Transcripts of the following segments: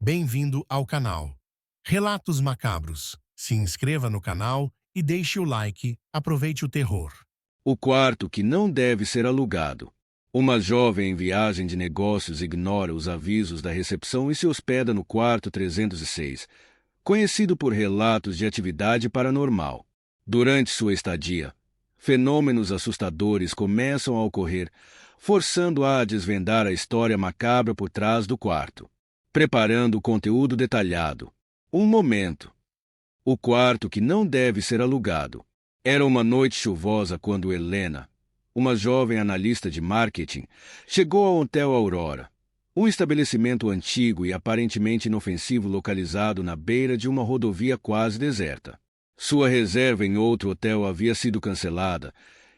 Bem-vindo ao canal Relatos Macabros. Se inscreva no canal e deixe o like. Aproveite o terror. O quarto que não deve ser alugado. Uma jovem em viagem de negócios ignora os avisos da recepção e se hospeda no quarto 306, conhecido por relatos de atividade paranormal. Durante sua estadia, fenômenos assustadores começam a ocorrer, forçando-a a desvendar a história macabra por trás do quarto. Preparando o conteúdo detalhado. Um momento. O quarto que não deve ser alugado. Era uma noite chuvosa quando Helena, uma jovem analista de marketing, chegou ao Hotel Aurora, um estabelecimento antigo e aparentemente inofensivo localizado na beira de uma rodovia quase deserta. Sua reserva em outro hotel havia sido cancelada,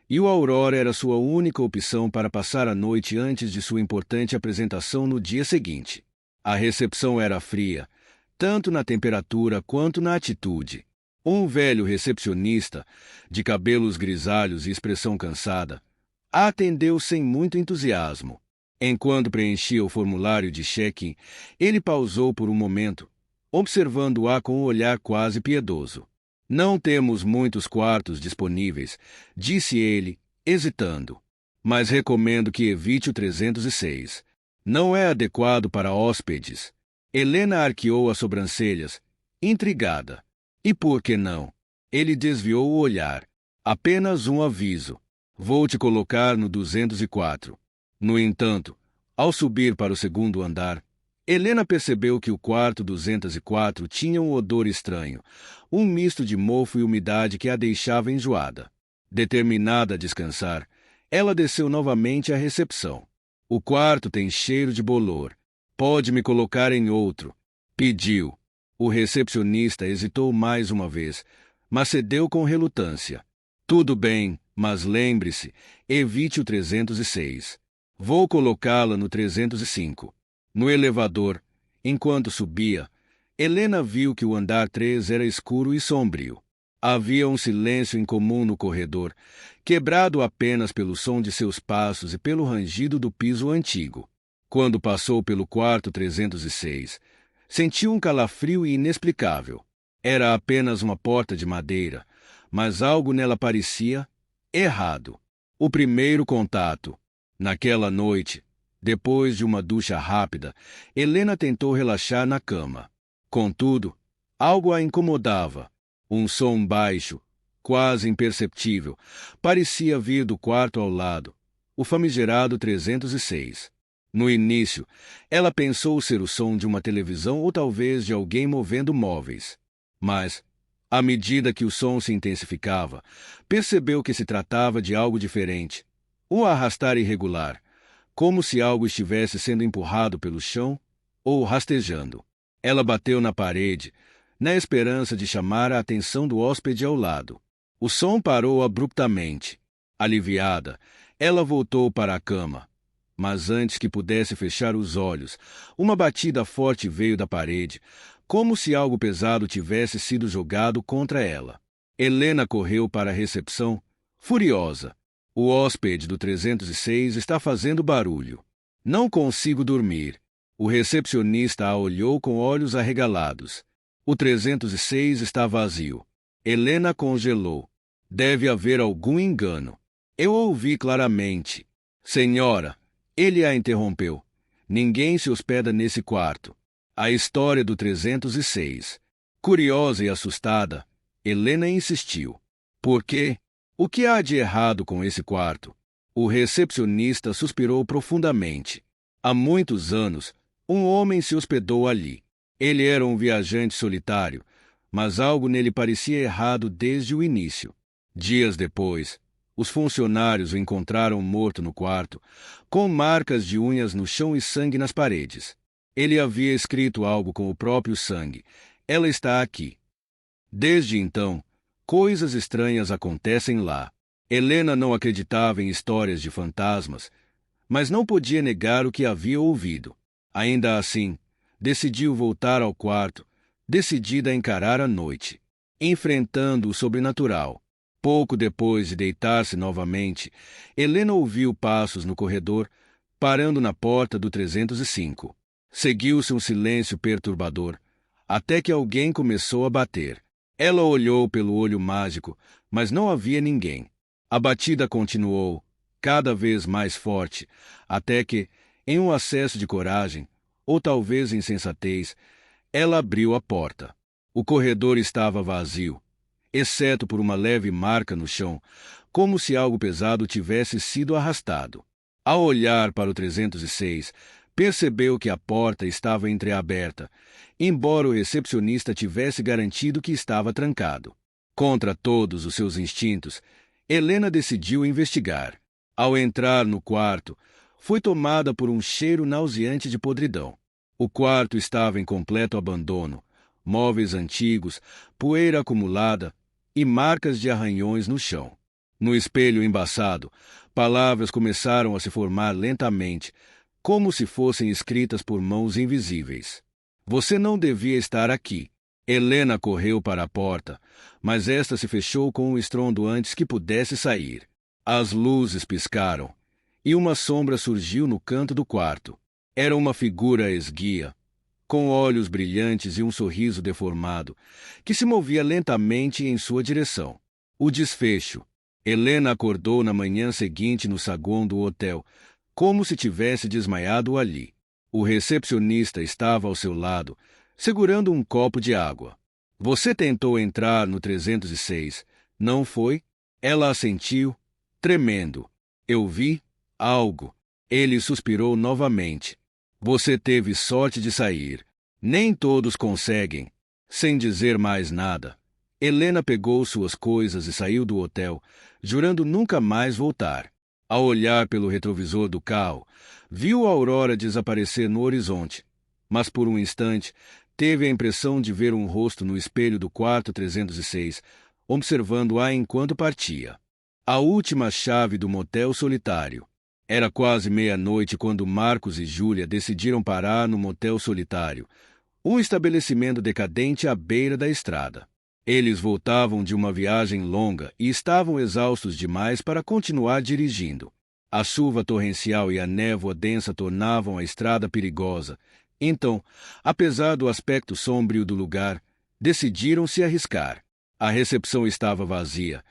e o Aurora era sua única opção para passar a noite antes de sua importante apresentação no dia seguinte. A recepção era fria, tanto na temperatura quanto na atitude. Um velho recepcionista, de cabelos grisalhos e expressão cansada, a atendeu sem muito entusiasmo. Enquanto preenchia o formulário de check-in, ele pausou por um momento, observando-a com um olhar quase piedoso. "Não temos muitos quartos disponíveis", disse ele, hesitando. "Mas recomendo que evite o 306. Não é adequado para hóspedes." Helena arqueou as sobrancelhas, intrigada. "E por que não?" Ele desviou o olhar. "Apenas um aviso. Vou te colocar no 204. No entanto, ao subir para o segundo andar, Helena percebeu que o quarto 204 tinha um odor estranho, um misto de mofo e umidade que a deixava enjoada. Determinada a descansar, ela desceu novamente à recepção. "O quarto tem cheiro de bolor. Pode me colocar em outro?" pediu. O recepcionista hesitou mais uma vez, mas cedeu com relutância. "Tudo bem, mas lembre-se, evite o 306. Vou colocá-la no 305. No elevador, enquanto subia, Helena viu que o andar 3 era escuro e sombrio. Havia um silêncio incomum no corredor, quebrado apenas pelo som de seus passos e pelo rangido do piso antigo. Quando passou pelo quarto 306, sentiu um calafrio inexplicável. Era apenas uma porta de madeira, mas algo nela parecia errado. O primeiro contato. Naquela noite, depois de uma ducha rápida, Helena tentou relaxar na cama. Contudo, algo a incomodava. Um som baixo, quase imperceptível, parecia vir do quarto ao lado, o famigerado 306. No início, ela pensou ser o som de uma televisão ou talvez de alguém movendo móveis. Mas, à medida que o som se intensificava, percebeu que se tratava de algo diferente. Um arrastar irregular, como se algo estivesse sendo empurrado pelo chão ou rastejando. Ela bateu na parede, na esperança de chamar a atenção do hóspede ao lado. O som parou abruptamente. Aliviada, ela voltou para a cama. Mas antes que pudesse fechar os olhos, uma batida forte veio da parede, como se algo pesado tivesse sido jogado contra ela. Helena correu para a recepção, furiosa. "O hóspede do 306 está fazendo barulho. Não consigo dormir." O recepcionista a olhou com olhos arregalados. O 306 está vazio. Helena congelou. "Deve haver algum engano. Eu ouvi claramente." "Senhora," ele a interrompeu, "ninguém se hospeda nesse quarto." A história do 306. Curiosa e assustada, Helena insistiu. "Por quê? O que há de errado com esse quarto?" O recepcionista suspirou profundamente. "Há muitos anos, um homem se hospedou ali. Ele era um viajante solitário, mas algo nele parecia errado desde o início. Dias depois, os funcionários o encontraram morto no quarto, com marcas de unhas no chão e sangue nas paredes. Ele havia escrito algo com o próprio sangue. 'Ela está aqui.' Desde então, coisas estranhas acontecem lá." Helena não acreditava em histórias de fantasmas, mas não podia negar o que havia ouvido. Ainda assim, decidiu voltar ao quarto, decidida a encarar a noite, enfrentando o sobrenatural. Pouco depois de deitar-se novamente, Helena ouviu passos no corredor, parando na porta do 305. Seguiu-se um silêncio perturbador, até que alguém começou a bater. Ela olhou pelo olho mágico, mas não havia ninguém. A batida continuou, cada vez mais forte, até que, em um acesso de coragem, ou talvez insensatez, ela abriu a porta. O corredor estava vazio, exceto por uma leve marca no chão, como se algo pesado tivesse sido arrastado. Ao olhar para o 306, percebeu que a porta estava entreaberta, embora o recepcionista tivesse garantido que estava trancado. Contra todos os seus instintos, Helena decidiu investigar. Ao entrar no quarto, foi tomada por um cheiro nauseante de podridão. O quarto estava em completo abandono, móveis antigos, poeira acumulada e marcas de arranhões no chão. No espelho embaçado, palavras começaram a se formar lentamente, como se fossem escritas por mãos invisíveis. Você não devia estar aqui. Helena correu para a porta, mas esta se fechou com um estrondo antes que pudesse sair. As luzes piscaram, e uma sombra surgiu no canto do quarto. Era uma figura esguia, com olhos brilhantes e um sorriso deformado, que se movia lentamente em sua direção. O desfecho. Helena acordou na manhã seguinte no saguão do hotel, como se tivesse desmaiado ali. O recepcionista estava ao seu lado, segurando um copo de água. Você tentou entrar no 306, não foi? Ela assentiu, tremendo. Eu vi algo. Ele suspirou novamente. Você teve sorte de sair. Nem todos conseguem. Sem dizer mais nada, Helena pegou suas coisas e saiu do hotel, jurando nunca mais voltar. Ao olhar pelo retrovisor do carro, viu a aurora desaparecer no horizonte, mas por um instante teve a impressão de ver um rosto no espelho do quarto 306, observando-a enquanto partia. A última chave do motel solitário. Era quase meia-noite quando Marcos e Júlia decidiram parar no motel solitário, um estabelecimento decadente à beira da estrada. Eles voltavam de uma viagem longa e estavam exaustos demais para continuar dirigindo. A chuva torrencial e a névoa densa tornavam a estrada perigosa. Então, apesar do aspecto sombrio do lugar, decidiram se arriscar. A recepção estava vazia,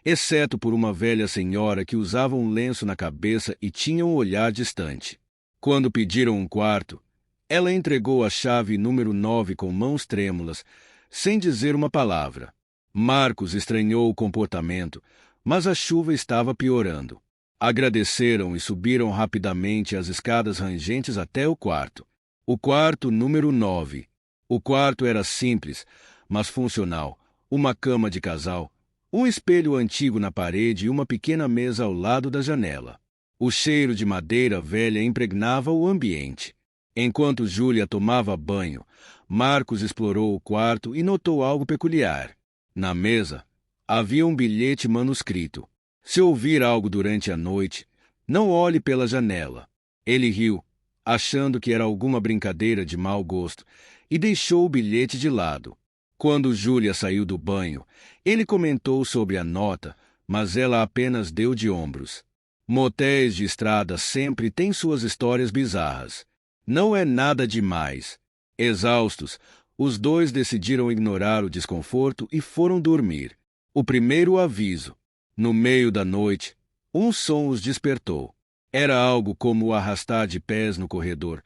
exceto por uma velha senhora que usava um lenço na cabeça e tinha um olhar distante. Quando pediram um quarto, ela entregou a chave número 9 com mãos trêmulas, sem dizer uma palavra. Marcos estranhou o comportamento, mas a chuva estava piorando. Agradeceram e subiram rapidamente as escadas rangentes até o quarto. O quarto número 9. O quarto era simples, mas funcional. Uma cama de casal, um espelho antigo na parede e uma pequena mesa ao lado da janela. O cheiro de madeira velha impregnava o ambiente. Enquanto Júlia tomava banho, Marcos explorou o quarto e notou algo peculiar. Na mesa, havia um bilhete manuscrito. Se ouvir algo durante a noite, não olhe pela janela. Ele riu, achando que era alguma brincadeira de mau gosto, e deixou o bilhete de lado. Quando Júlia saiu do banho, ele comentou sobre a nota, mas ela apenas deu de ombros. Motéis de estrada sempre têm suas histórias bizarras. Não é nada demais. Exaustos, os dois decidiram ignorar o desconforto e foram dormir. O primeiro aviso. No meio da noite, um som os despertou. Era algo como o arrastar de pés no corredor,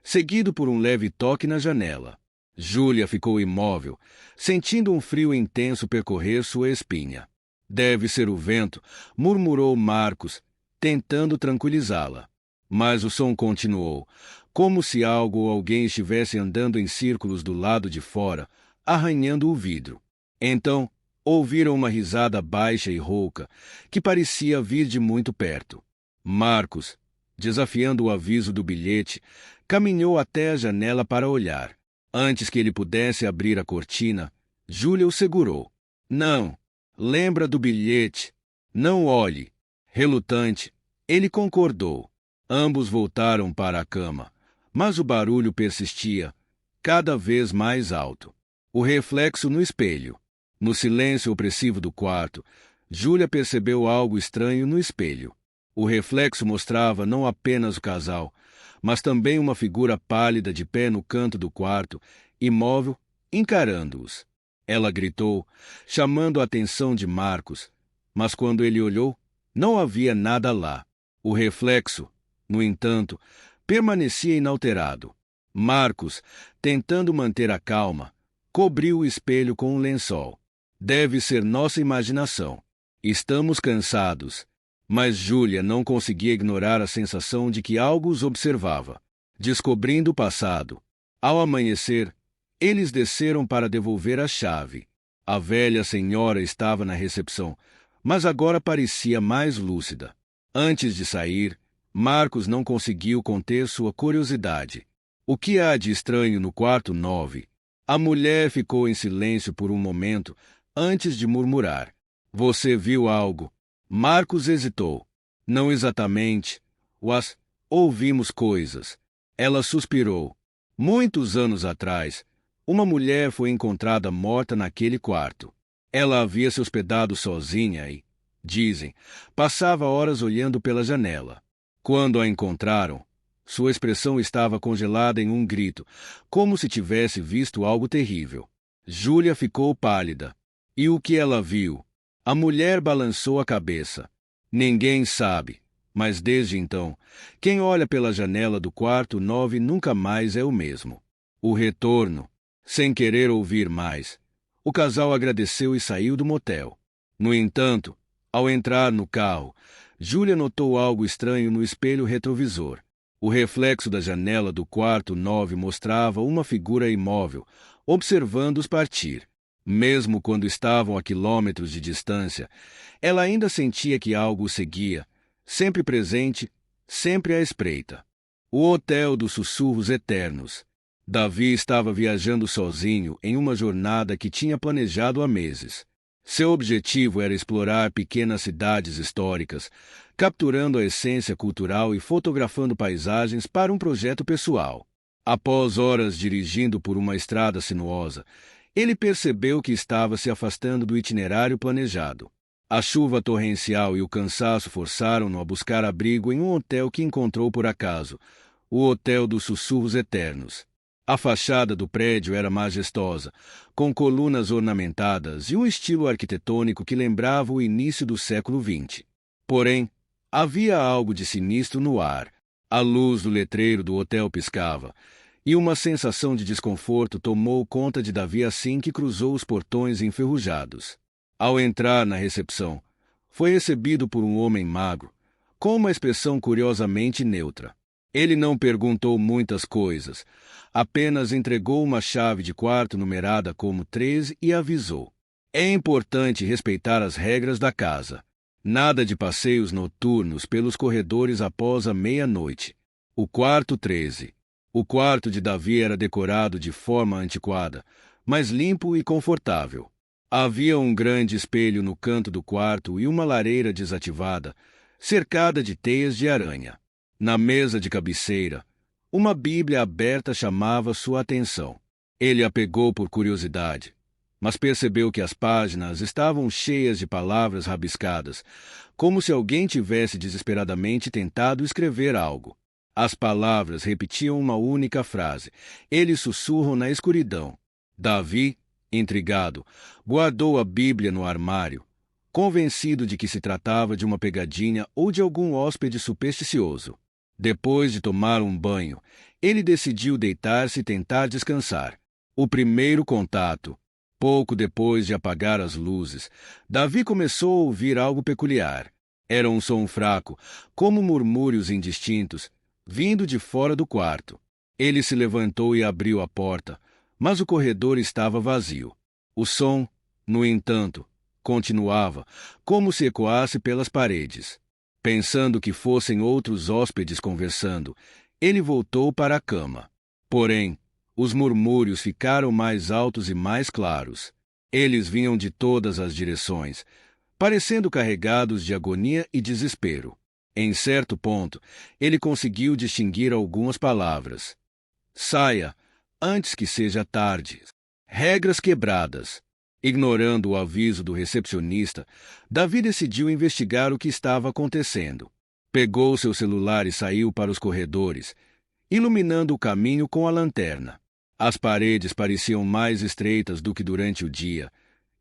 seguido por um leve toque na janela. Júlia ficou imóvel, sentindo um frio intenso percorrer sua espinha. Deve ser o vento, murmurou Marcos, tentando tranquilizá-la. Mas o som continuou, como se algo ou alguém estivesse andando em círculos do lado de fora, arranhando o vidro. Então, ouviram uma risada baixa e rouca, que parecia vir de muito perto. Marcos, desafiando o aviso do bilhete, caminhou até a janela para olhar. Antes que ele pudesse abrir a cortina, Júlia o segurou. Não, lembra do bilhete. Não olhe. Relutante, ele concordou. Ambos voltaram para a cama, mas o barulho persistia, cada vez mais alto. O reflexo no espelho. No silêncio opressivo do quarto, Júlia percebeu algo estranho no espelho. O reflexo mostrava não apenas o casal, mas também uma figura pálida de pé no canto do quarto, imóvel, encarando-os. Ela gritou, chamando a atenção de Marcos, mas quando ele olhou, não havia nada lá. O reflexo, no entanto, permanecia inalterado. Marcos, tentando manter a calma, cobriu o espelho com um lençol. Deve ser nossa imaginação. Estamos cansados. Mas Júlia não conseguia ignorar a sensação de que algo os observava. Descobrindo o passado. Ao amanhecer, eles desceram para devolver a chave. A velha senhora estava na recepção, mas agora parecia mais lúcida. Antes de sair, Marcos não conseguiu conter sua curiosidade. O que há de estranho no quarto 9? A mulher ficou em silêncio por um momento, antes de murmurar. Você viu algo? Marcos hesitou. Não exatamente. Ouvimos coisas. Ela suspirou. Muitos anos atrás, uma mulher foi encontrada morta naquele quarto. Ela havia se hospedado sozinha e, dizem, passava horas olhando pela janela. Quando a encontraram, sua expressão estava congelada em um grito, como se tivesse visto algo terrível. Júlia ficou pálida. E o que ela viu? A mulher balançou a cabeça. Ninguém sabe, mas desde então, quem olha pela janela do quarto 9 nunca mais é o mesmo. O retorno, sem querer ouvir mais, o casal agradeceu e saiu do motel. No entanto, ao entrar no carro, Júlia notou algo estranho no espelho retrovisor. O reflexo da janela do quarto 9 mostrava uma figura imóvel, observando-os partir. Mesmo quando estavam a quilômetros de distância, ela ainda sentia que algo o seguia, sempre presente, sempre à espreita. O Hotel dos Sussurros Eternos. Davi estava viajando sozinho em uma jornada que tinha planejado há meses. Seu objetivo era explorar pequenas cidades históricas, capturando a essência cultural e fotografando paisagens para um projeto pessoal. Após horas dirigindo por uma estrada sinuosa, ele percebeu que estava se afastando do itinerário planejado. A chuva torrencial e o cansaço forçaram-no a buscar abrigo em um hotel que encontrou por acaso, o Hotel dos Sussurros Eternos. A fachada do prédio era majestosa, com colunas ornamentadas e um estilo arquitetônico que lembrava o início do século XX. Porém, havia algo de sinistro no ar. A luz do letreiro do hotel piscava, e uma sensação de desconforto tomou conta de Davi assim que cruzou os portões enferrujados. Ao entrar na recepção, foi recebido por um homem magro, com uma expressão curiosamente neutra. Ele não perguntou muitas coisas, apenas entregou uma chave de quarto numerada como 13 e avisou. É importante respeitar as regras da casa. Nada de passeios noturnos pelos corredores após a meia-noite. O quarto 13. O quarto de Davi era decorado de forma antiquada, mas limpo e confortável. Havia um grande espelho no canto do quarto e uma lareira desativada, cercada de teias de aranha. Na mesa de cabeceira, uma Bíblia aberta chamava sua atenção. Ele a pegou por curiosidade, mas percebeu que as páginas estavam cheias de palavras rabiscadas, como se alguém tivesse desesperadamente tentado escrever algo. As palavras repetiam uma única frase. Eles sussurram na escuridão. Davi, intrigado, guardou a Bíblia no armário, convencido de que se tratava de uma pegadinha ou de algum hóspede supersticioso. Depois de tomar um banho, ele decidiu deitar-se e tentar descansar. O primeiro contato. Pouco depois de apagar as luzes, Davi começou a ouvir algo peculiar. Era um som fraco, como murmúrios indistintos, vindo de fora do quarto. Ele se levantou e abriu a porta, mas o corredor estava vazio. O som, no entanto, continuava, como se ecoasse pelas paredes. Pensando que fossem outros hóspedes conversando, ele voltou para a cama. Porém, os murmúrios ficaram mais altos e mais claros. Eles vinham de todas as direções, parecendo carregados de agonia e desespero. Em certo ponto, ele conseguiu distinguir algumas palavras. Saia, antes que seja tarde. Regras quebradas. Ignorando o aviso do recepcionista, Davi decidiu investigar o que estava acontecendo. Pegou seu celular e saiu para os corredores. iluminando o caminho com a lanterna. As paredes pareciam mais estreitas do que durante o dia,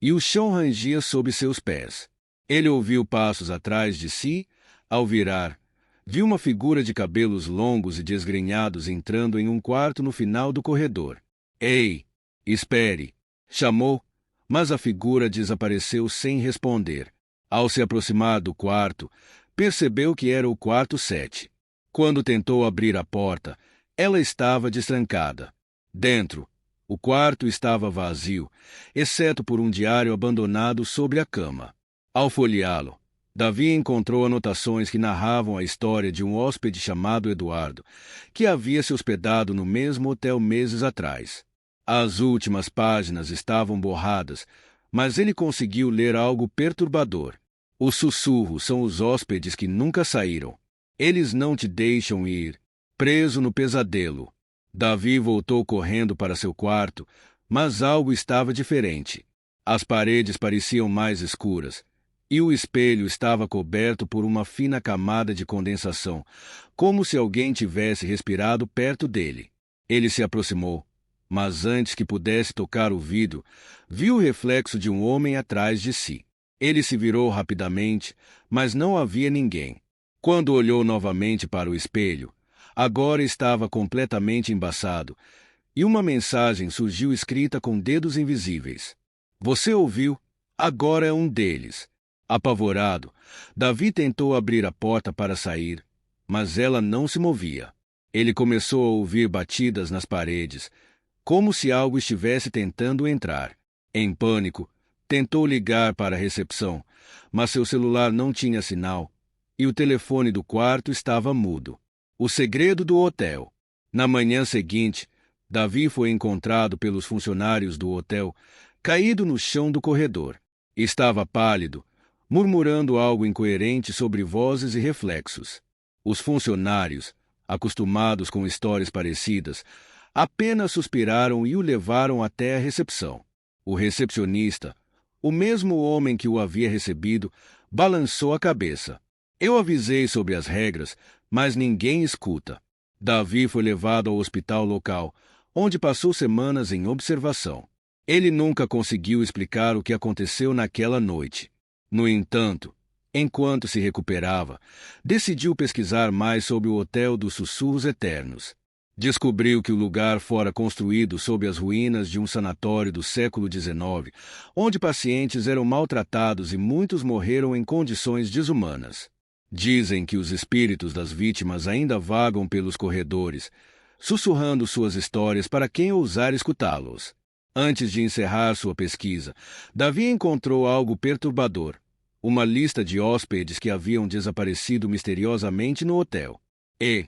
e o chão rangia sob seus pés. Ele ouviu passos atrás de si. Ao virar, viu uma figura de cabelos longos e desgrenhados entrando em um quarto no final do corredor. "Ei, espere!" chamou, mas a figura desapareceu sem responder. Ao se aproximar do quarto, percebeu que era o quarto 7. Quando tentou abrir a porta, ela estava destrancada. Dentro, o quarto estava vazio, exceto por um diário abandonado sobre a cama. Ao folheá-lo, Davi encontrou anotações que narravam a história de um hóspede chamado Eduardo, que havia se hospedado no mesmo hotel meses atrás. As últimas páginas estavam borradas, mas ele conseguiu ler algo perturbador. Os sussurros são os hóspedes que nunca saíram. Eles não te deixam ir. Preso no pesadelo. Davi voltou correndo para seu quarto, mas algo estava diferente. As paredes pareciam mais escuras, e o espelho estava coberto por uma fina camada de condensação, como se alguém tivesse respirado perto dele. Ele se aproximou, mas antes que pudesse tocar o vidro, viu o reflexo de um homem atrás de si. Ele se virou rapidamente, mas não havia ninguém. Quando olhou novamente para o espelho, agora estava completamente embaçado, e uma mensagem surgiu escrita com dedos invisíveis. "Você ouviu? Agora é um deles." Apavorado, Davi tentou abrir a porta para sair, mas ela não se movia. Ele começou a ouvir batidas nas paredes, como se algo estivesse tentando entrar. Em pânico, tentou ligar para a recepção, mas seu celular não tinha sinal, e o telefone do quarto estava mudo. O segredo do hotel. Na manhã seguinte, Davi foi encontrado pelos funcionários do hotel, caído no chão do corredor. Estava pálido, murmurando algo incoerente sobre vozes e reflexos. Os funcionários, acostumados com histórias parecidas, apenas suspiraram e o levaram até a recepção. O recepcionista, o mesmo homem que o havia recebido, balançou a cabeça. "Eu avisei sobre as regras, mas ninguém escuta." Davi foi levado ao hospital local, onde passou semanas em observação. Ele nunca conseguiu explicar o que aconteceu naquela noite. No entanto, enquanto se recuperava, decidiu pesquisar mais sobre o Hotel dos Sussurros Eternos. Descobriu que o lugar fora construído sob as ruínas de um sanatório do século XIX, onde pacientes eram maltratados e muitos morreram em condições desumanas. Dizem que os espíritos das vítimas ainda vagam pelos corredores, sussurrando suas histórias para quem ousar escutá-los. Antes de encerrar sua pesquisa, Davi encontrou algo perturbador: uma lista de hóspedes que haviam desaparecido misteriosamente no hotel. E,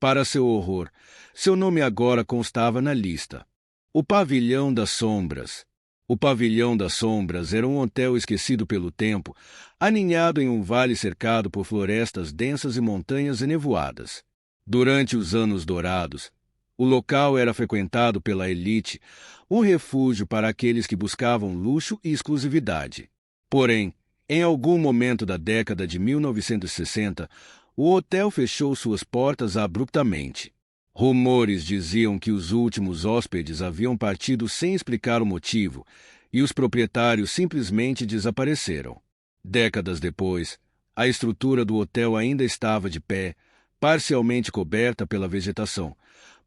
para seu horror, seu nome agora constava na lista. O Pavilhão das Sombras. O Pavilhão das Sombras era um hotel esquecido pelo tempo, aninhado em um vale cercado por florestas densas e montanhas enevoadas. Durante os anos dourados, o local era frequentado pela elite, um refúgio para aqueles que buscavam luxo e exclusividade. Porém, em algum momento da década de 1960, o hotel fechou suas portas abruptamente. Rumores diziam que os últimos hóspedes haviam partido sem explicar o motivo, e os proprietários simplesmente desapareceram. Décadas depois, a estrutura do hotel ainda estava de pé, parcialmente coberta pela vegetação,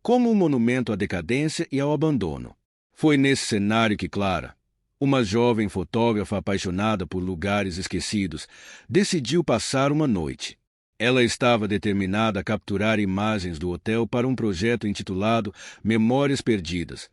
como um monumento à decadência e ao abandono. Foi nesse cenário que Clara, uma jovem fotógrafa apaixonada por lugares esquecidos, decidiu passar uma noite. Ela estava determinada a capturar imagens do hotel para um projeto intitulado Memórias Perdidas,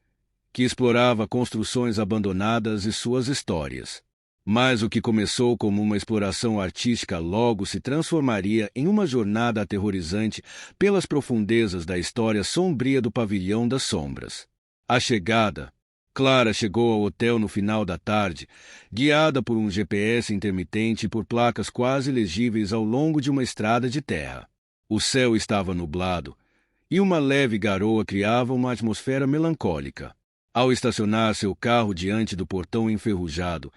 que explorava construções abandonadas e suas histórias. Mas o que começou como uma exploração artística logo se transformaria em uma jornada aterrorizante pelas profundezas da história sombria do Pavilhão das Sombras. A chegada. Clara chegou ao hotel no final da tarde, guiada por um GPS intermitente e por placas quase legíveis ao longo de uma estrada de terra. O céu estava nublado, e uma leve garoa criava uma atmosfera melancólica. Ao estacionar seu carro diante do portão enferrujado,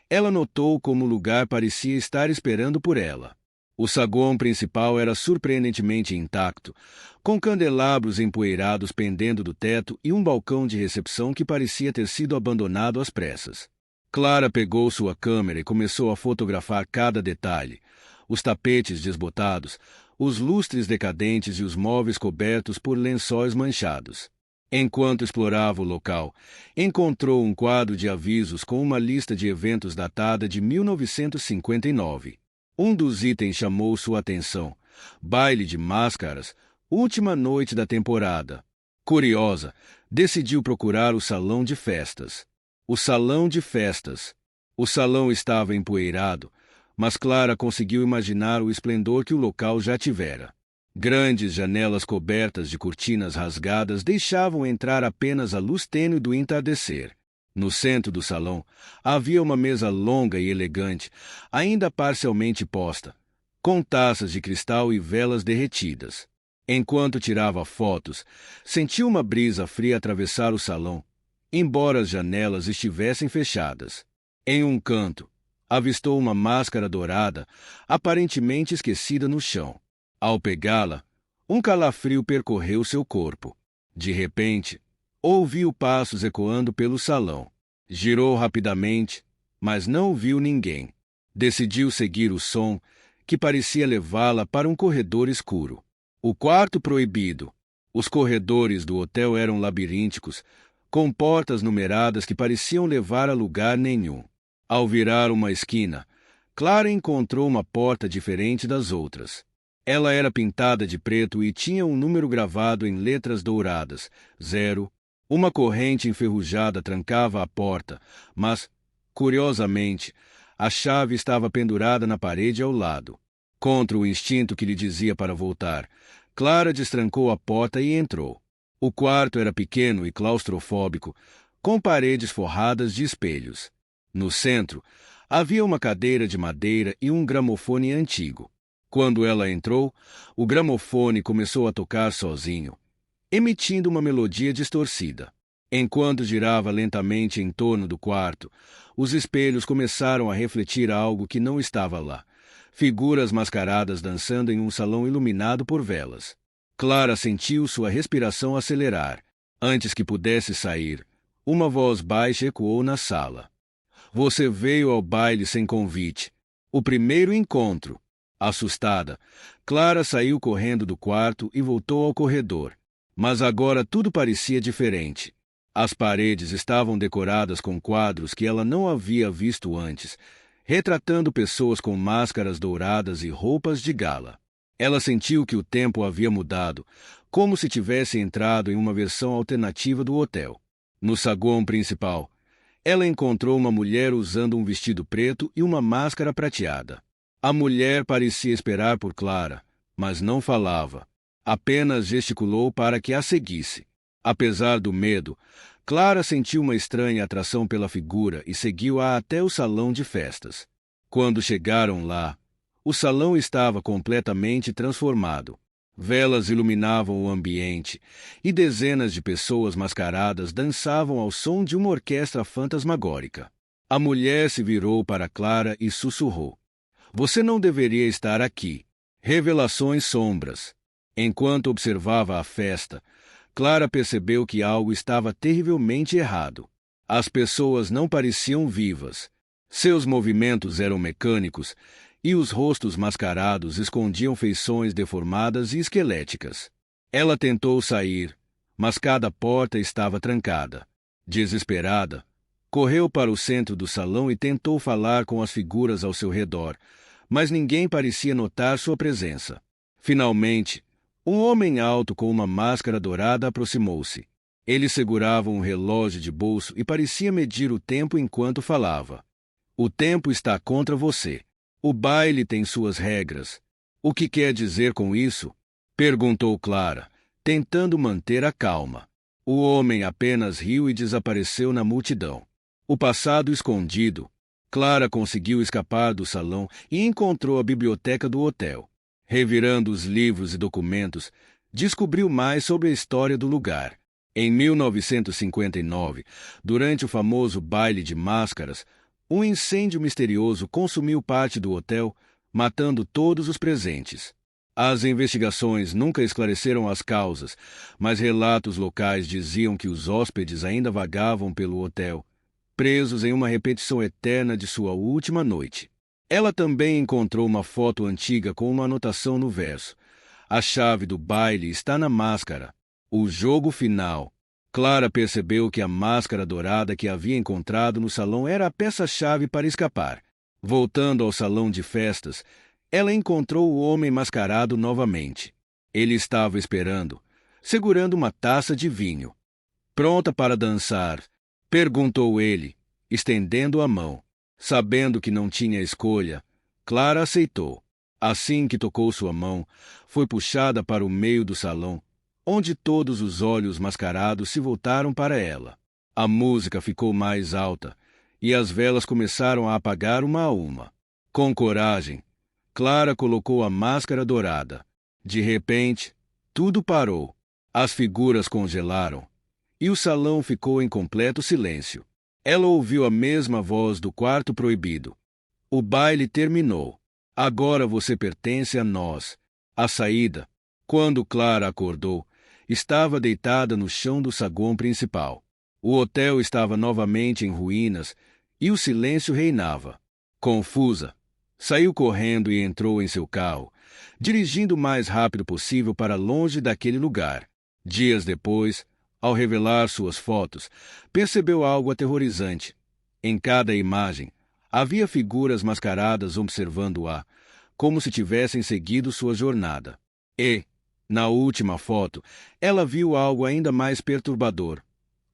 ela notou como o lugar parecia estar esperando por ela. O saguão principal era surpreendentemente intacto, com candelabros empoeirados pendendo do teto e um balcão de recepção que parecia ter sido abandonado às pressas. Clara pegou sua câmera e começou a fotografar cada detalhe: os tapetes desbotados, os lustres decadentes e os móveis cobertos por lençóis manchados. Enquanto explorava o local, encontrou um quadro de avisos com uma lista de eventos datada de 1959. Um dos itens chamou sua atenção: baile de máscaras, última noite da temporada. Curiosa, decidiu procurar o salão de festas. O salão de festas. O salão estava empoeirado, mas Clara conseguiu imaginar o esplendor que o local já tivera. Grandes janelas cobertas de cortinas rasgadas deixavam entrar apenas a luz tênue do entardecer. No centro do salão, havia uma mesa longa e elegante, ainda parcialmente posta, com taças de cristal e velas derretidas. Enquanto tirava fotos, sentiu uma brisa fria atravessar o salão, embora as janelas estivessem fechadas. Em um canto, avistou uma máscara dourada, aparentemente esquecida no chão. Ao pegá-la, um calafrio percorreu seu corpo. De repente, ouviu passos ecoando pelo salão. Girou rapidamente, mas não viu ninguém. Decidiu seguir o som, que parecia levá-la para um corredor escuro. O quarto proibido. Os corredores do hotel eram labirínticos, com portas numeradas que pareciam levar a lugar nenhum. Ao virar uma esquina, Clara encontrou uma porta diferente das outras. Ela era pintada de preto e tinha um número gravado em letras douradas, 0. Uma corrente enferrujada trancava a porta, mas, curiosamente, a chave estava pendurada na parede ao lado. Contra o instinto que lhe dizia para voltar, Clara destrancou a porta e entrou. O quarto era pequeno e claustrofóbico, com paredes forradas de espelhos. No centro, havia uma cadeira de madeira e um gramofone antigo. Quando ela entrou, o gramofone começou a tocar sozinho, emitindo uma melodia distorcida. Enquanto girava lentamente em torno do quarto, os espelhos começaram a refletir algo que não estava lá: figuras mascaradas dançando em um salão iluminado por velas. Clara sentiu sua respiração acelerar. Antes que pudesse sair, uma voz baixa ecoou na sala: "Você veio ao baile sem convite. O primeiro encontro." Assustada, Clara saiu correndo do quarto e voltou ao corredor. Mas agora tudo parecia diferente. As paredes estavam decoradas com quadros que ela não havia visto antes, retratando pessoas com máscaras douradas e roupas de gala. Ela sentiu que o tempo havia mudado, como se tivesse entrado em uma versão alternativa do hotel. No saguão principal, ela encontrou uma mulher usando um vestido preto e uma máscara prateada. A mulher parecia esperar por Clara, mas não falava. Apenas gesticulou para que a seguisse. Apesar do medo, Clara sentiu uma estranha atração pela figura e seguiu-a até o salão de festas. Quando chegaram lá, o salão estava completamente transformado. Velas iluminavam o ambiente e dezenas de pessoas mascaradas dançavam ao som de uma orquestra fantasmagórica. A mulher se virou para Clara e sussurrou: "Você não deveria estar aqui." Revelações sombras. Enquanto observava a festa, Clara percebeu que algo estava terrivelmente errado. As pessoas não pareciam vivas. Seus movimentos eram mecânicos e os rostos mascarados escondiam feições deformadas e esqueléticas. Ela tentou sair, mas cada porta estava trancada. Desesperada, correu para o centro do salão e tentou falar com as figuras ao seu redor, mas ninguém parecia notar sua presença. Finalmente, um homem alto com uma máscara dourada aproximou-se. Ele segurava um relógio de bolso e parecia medir o tempo enquanto falava. "O tempo está contra você. O baile tem suas regras." "O que quer dizer com isso?" perguntou Clara, tentando manter a calma. O homem apenas riu e desapareceu na multidão. O passado escondido. Clara conseguiu escapar do salão e encontrou a biblioteca do hotel. Revirando os livros e documentos, descobriu mais sobre a história do lugar. Em 1959, durante o famoso baile de máscaras, um incêndio misterioso consumiu parte do hotel, matando todos os presentes. As investigações nunca esclareceram as causas, mas relatos locais diziam que os hóspedes ainda vagavam pelo hotel, presos em uma repetição eterna de sua última noite. Ela também encontrou uma foto antiga com uma anotação no verso: "A chave do baile está na máscara. O jogo final." Clara percebeu que a máscara dourada que havia encontrado no salão era a peça-chave para escapar. Voltando ao salão de festas, ela encontrou o homem mascarado novamente. Ele estava esperando, segurando uma taça de vinho. "Pronta para dançar?" perguntou ele, estendendo a mão. Sabendo que não tinha escolha, Clara aceitou. Assim que tocou sua mão, foi puxada para o meio do salão, onde todos os olhos mascarados se voltaram para ela. A música ficou mais alta, e as velas começaram a apagar uma a uma. Com coragem, Clara colocou a máscara dourada. De repente, tudo parou. As figuras congelaram, e o salão ficou em completo silêncio. Ela ouviu a mesma voz do quarto proibido. "O baile terminou. Agora você pertence a nós." A saída, quando Clara acordou, estava deitada no chão do saguão principal. O hotel estava novamente em ruínas e o silêncio reinava. Confusa, saiu correndo e entrou em seu carro, dirigindo o mais rápido possível para longe daquele lugar. Dias depois, ao revelar suas fotos, percebeu algo aterrorizante. Em cada imagem, havia figuras mascaradas observando-a, como se tivessem seguido sua jornada. E, na última foto, ela viu algo ainda mais perturbador.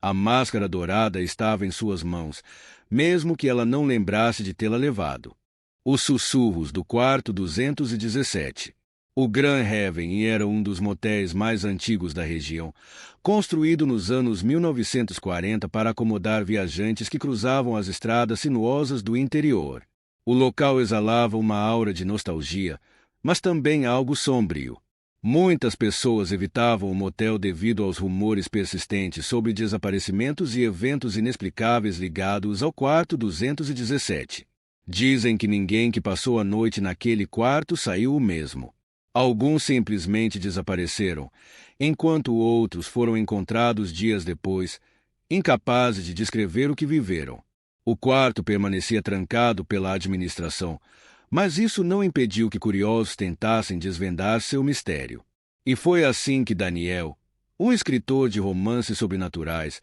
A máscara dourada estava em suas mãos, mesmo que ela não lembrasse de tê-la levado. Os sussurros do quarto 217. O Grand Heaven era um dos motéis mais antigos da região, construído nos anos 1940 para acomodar viajantes que cruzavam as estradas sinuosas do interior. O local exalava uma aura de nostalgia, mas também algo sombrio. Muitas pessoas evitavam o motel devido aos rumores persistentes sobre desaparecimentos e eventos inexplicáveis ligados ao quarto 217. Dizem que ninguém que passou a noite naquele quarto saiu o mesmo. Alguns simplesmente desapareceram, enquanto outros foram encontrados dias depois, incapazes de descrever o que viveram. O quarto permanecia trancado pela administração, mas isso não impediu que curiosos tentassem desvendar seu mistério. E foi assim que Daniel, um escritor de romances sobrenaturais,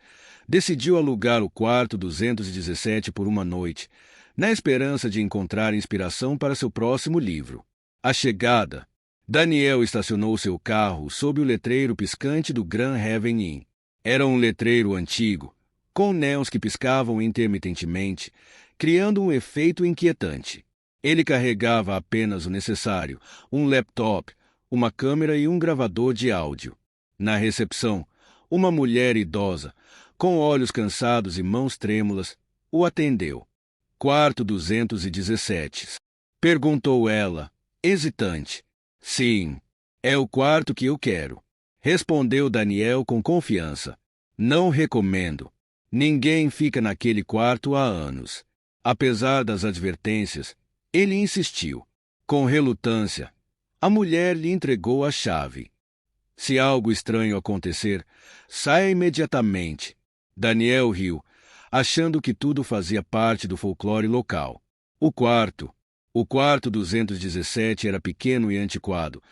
decidiu alugar o quarto 217 por uma noite, na esperança de encontrar inspiração para seu próximo livro. À chegada, Daniel estacionou seu carro sob o letreiro piscante do Grand Heaven Inn. Era um letreiro antigo, com néons que piscavam intermitentemente, criando um efeito inquietante. Ele carregava apenas o necessário, um laptop, uma câmera e um gravador de áudio. Na recepção, uma mulher idosa, com olhos cansados e mãos trêmulas, o atendeu. "Quarto 217. Perguntou ela, hesitante. "Sim, é o quarto que eu quero", respondeu Daniel com confiança. "Não recomendo. Ninguém fica naquele quarto há anos." Apesar das advertências, ele insistiu. Com relutância, a mulher lhe entregou a chave. "Se algo estranho acontecer, saia imediatamente." Daniel riu, achando que tudo fazia parte do folclore local. O quarto 217 era pequeno e antiquado,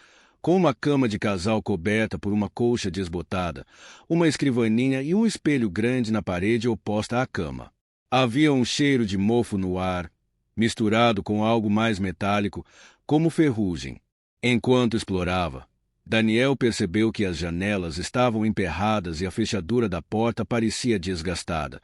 com uma cama de casal coberta por uma colcha desbotada, uma escrivaninha e um espelho grande na parede oposta à cama. Havia um cheiro de mofo no ar, misturado com algo mais metálico, como ferrugem. Enquanto explorava, Daniel percebeu que as janelas estavam emperradas e a fechadura da porta parecia desgastada,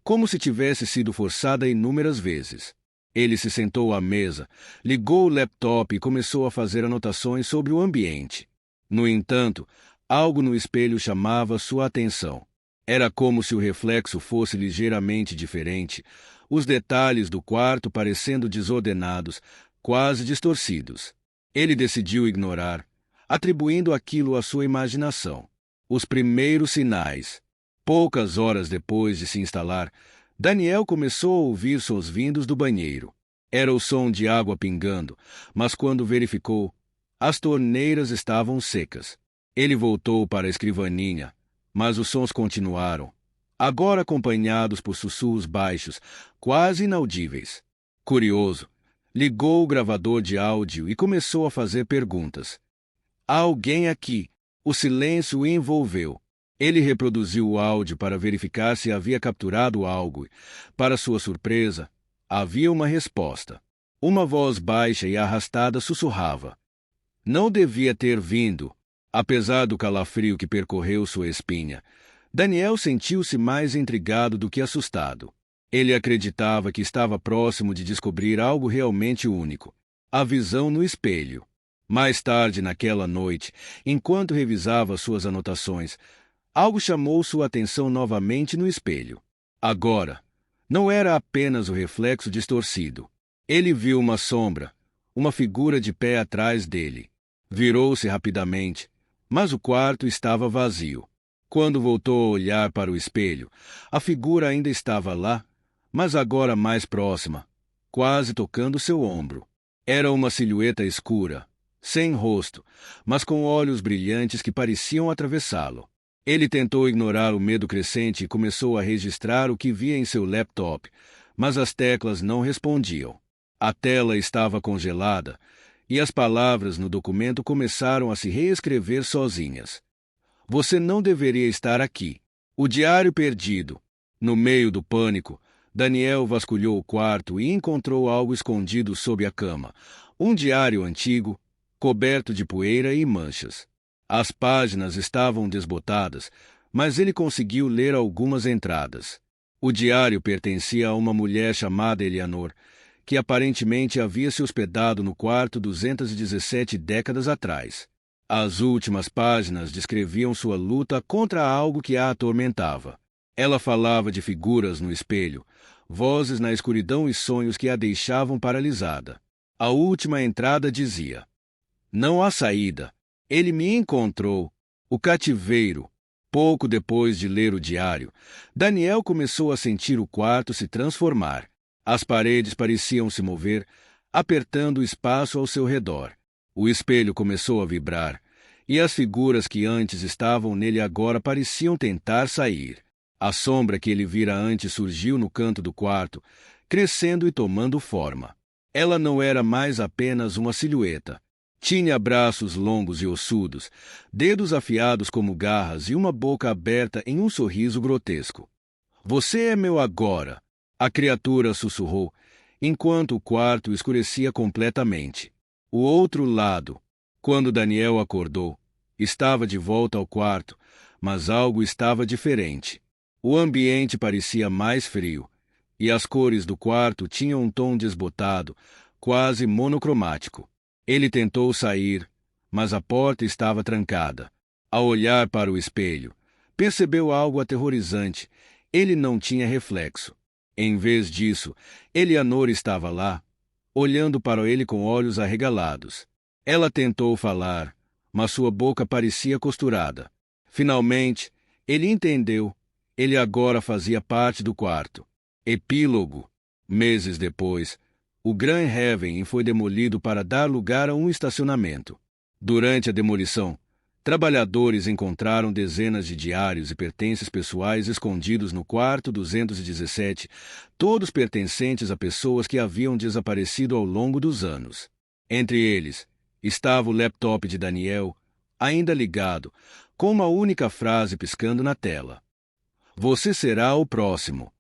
como se tivesse sido forçada inúmeras vezes. Ele se sentou à mesa, ligou o laptop e começou a fazer anotações sobre o ambiente. No entanto, algo no espelho chamava sua atenção. Era como se o reflexo fosse ligeiramente diferente, os detalhes do quarto parecendo desordenados, quase distorcidos. Ele decidiu ignorar, atribuindo aquilo à sua imaginação. Os primeiros sinais. Poucas horas depois de se instalar, Daniel começou a ouvir sons vindos do banheiro. Era o som de água pingando, mas quando verificou, as torneiras estavam secas. Ele voltou para a escrivaninha, mas os sons continuaram, agora acompanhados por sussurros baixos, quase inaudíveis. Curioso, ligou o gravador de áudio e começou a fazer perguntas. Há alguém aqui? O silêncio o envolveu. Ele reproduziu o áudio para verificar se havia capturado algo e, para sua surpresa, havia uma resposta. Uma voz baixa e arrastada sussurrava. Não devia ter vindo. Apesar do calafrio que percorreu sua espinha, Daniel sentiu-se mais intrigado do que assustado. Ele acreditava que estava próximo de descobrir algo realmente único. A visão no espelho. Mais tarde naquela noite, enquanto revisava suas anotações, algo chamou sua atenção novamente no espelho. Agora, não era apenas o reflexo distorcido. Ele viu uma sombra, uma figura de pé atrás dele. Virou-se rapidamente, mas o quarto estava vazio. Quando voltou a olhar para o espelho, a figura ainda estava lá, mas agora mais próxima, quase tocando seu ombro. Era uma silhueta escura, sem rosto, mas com olhos brilhantes que pareciam atravessá-lo. Ele tentou ignorar o medo crescente e começou a registrar o que via em seu laptop, mas as teclas não respondiam. A tela estava congelada e as palavras no documento começaram a se reescrever sozinhas. Você não deveria estar aqui. O diário perdido. No meio do pânico, Daniel vasculhou o quarto e encontrou algo escondido sob a cama. Um diário antigo, coberto de poeira e manchas. As páginas estavam desbotadas, mas ele conseguiu ler algumas entradas. O diário pertencia a uma mulher chamada Eleanor, que aparentemente havia se hospedado no quarto 217 décadas atrás. As últimas páginas descreviam sua luta contra algo que a atormentava. Ela falava de figuras no espelho, vozes na escuridão e sonhos que a deixavam paralisada. A última entrada dizia: Não há saída. Ele me encontrou. O cativeiro. Pouco depois de ler o diário, Daniel começou a sentir o quarto se transformar. As paredes pareciam se mover, apertando o espaço ao seu redor. O espelho começou a vibrar, e as figuras que antes estavam nele agora pareciam tentar sair. A sombra que ele vira antes surgiu no canto do quarto, crescendo e tomando forma. Ela não era mais apenas uma silhueta. Tinha braços longos e ossudos, dedos afiados como garras e uma boca aberta em um sorriso grotesco. Você é meu agora, a criatura sussurrou, enquanto o quarto escurecia completamente. O outro lado, quando Daniel acordou, estava de volta ao quarto, mas algo estava diferente. O ambiente parecia mais frio, e as cores do quarto tinham um tom desbotado, quase monocromático. Ele tentou sair, mas a porta estava trancada. Ao olhar para o espelho, percebeu algo aterrorizante. Ele não tinha reflexo. Em vez disso, Eleanor estava lá, olhando para ele com olhos arregalados. Ela tentou falar, mas sua boca parecia costurada. Finalmente, ele entendeu. Ele agora fazia parte do quarto. Epílogo. Meses depois, o Grand Haven foi demolido para dar lugar a um estacionamento. Durante a demolição, trabalhadores encontraram dezenas de diários e pertences pessoais escondidos no quarto 217, todos pertencentes a pessoas que haviam desaparecido ao longo dos anos. Entre eles, estava o laptop de Daniel, ainda ligado, com uma única frase piscando na tela. Você será o próximo.